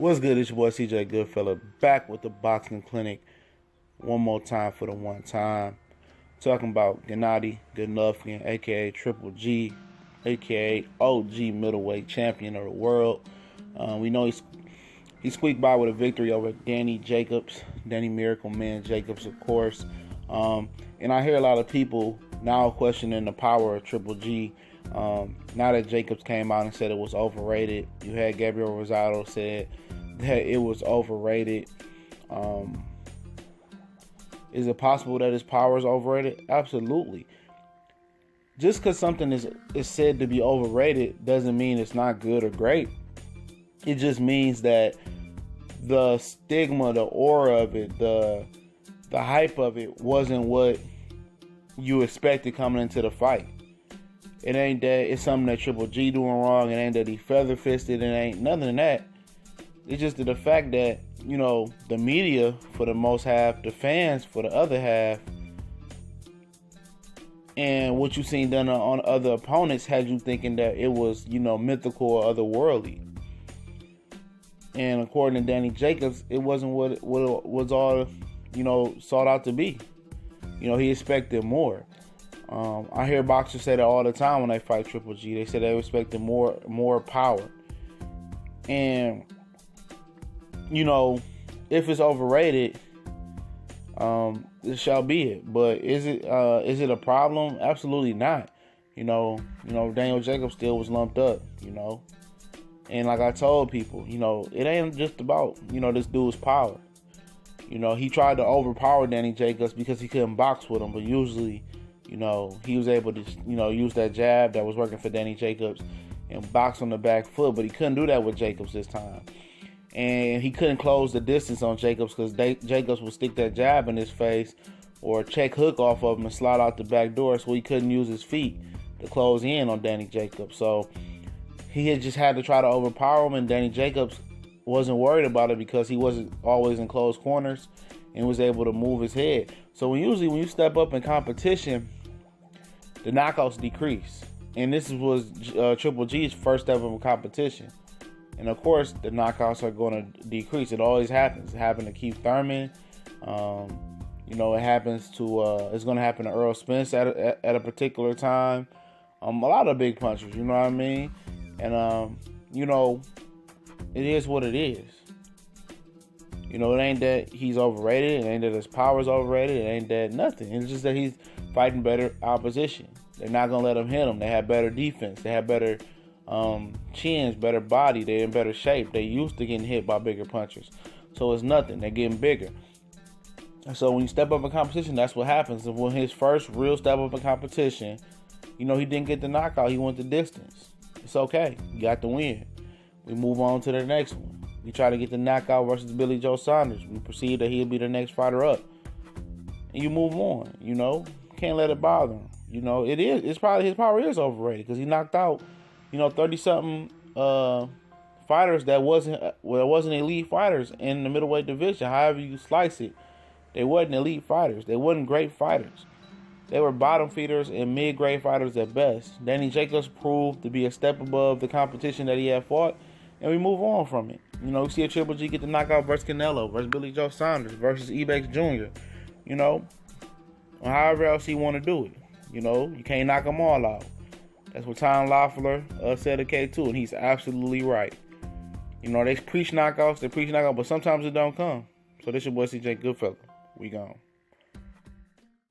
What's good? It's your boy CJ Goodfella back with the boxing clinic one more time for the one time. Talking about Gennady Golovkin, aka Triple G, aka OG middleweight champion of the world. We know he squeaked by with a victory over Danny Miracle Man Jacobs, of course. And I hear a lot of people now questioning the power of Triple G. Now that Jacobs came out and said it was overrated, you had Gabriel Rosado said that it was overrated. Is it possible that his power is overrated? Absolutely. Just because something is said to be overrated doesn't mean it's not good or great. It just means that the stigma, the aura of it, the hype of it wasn't what you expected coming into the fight. It ain't that it's something that Triple G doing wrong. It ain't that he feather fisted. It ain't nothing of that. It's just the fact that, you know, the media for the most half, the fans for the other half, and what you seen done on other opponents had you thinking that it was, you know, mythical or otherworldly. And according to Danny Jacobs, it wasn't what it was all, you know, sought out to be. You know, he expected more. I hear boxers say that all the time when they fight Triple G. They say they expected more power. And, you know, if it's overrated, it shall be it. But is it a problem? Absolutely not. You know, Daniel Jacobs still was lumped up, you know. And like I told people, you know, it ain't just about, you know, this dude's power. You know, he tried to overpower Danny Jacobs because he couldn't box with him, but usually, you know, he was able to, you know, use that jab that was working for Danny Jacobs and box on the back foot, but he couldn't do that with Jacobs this time. And he couldn't close the distance on Jacobs because Jacobs would stick that jab in his face or check hook off of him and slide out the back door, so he couldn't use his feet to close in on Danny Jacobs. So he had just had to try to overpower him, and Danny Jacobs wasn't worried about it because he wasn't always in close corners and was able to move his head. So when you step up in competition, the knockouts decrease. And this was Triple G's first step of a competition. And of course, the knockouts are going to decrease. It always happens. It happened to Keith Thurman. You know, it happens to, it's going to happen to Earl Spence at a particular time. A lot of big punchers, you know what I mean? And, you know, it is what it is. You know, it ain't that he's overrated. It ain't that his power is overrated. It ain't that nothing. It's just that he's fighting better opposition. They're not going to let him hit him. They have better defense. They have better chins, better body. They're in better shape. They used to getting hit by bigger punchers. So it's nothing. They're getting bigger. So when you step up in competition, that's what happens. And when his first real step up in competition, you know, he didn't get the knockout. He went the distance. It's okay. You got the win. We move on to the next one. We try to get the knockout versus Billy Joe Saunders. We perceive that he'll be the next fighter up. And you move on, you know. Can't let it bother him. You know, it's probably his power is overrated because he knocked out, you know, 30-something fighters that wasn't elite fighters in the middleweight division. However you slice it, they wasn't elite fighters. They wasn't great fighters. They were bottom feeders and mid-grade fighters at best. Danny Jacobs proved to be a step above the competition that he had fought, and we move on from it. You know, we see a Triple G get the knockout versus Canelo, versus Billy Joe Saunders, versus Ibex Jr., you know, or however else he want to do it. You know, you can't knock them all out. That's what Tom Loeffler said to K2, and he's absolutely right. You know, they preach knockouts, but sometimes it don't come. So this your boy CJ Goodfella. We gone.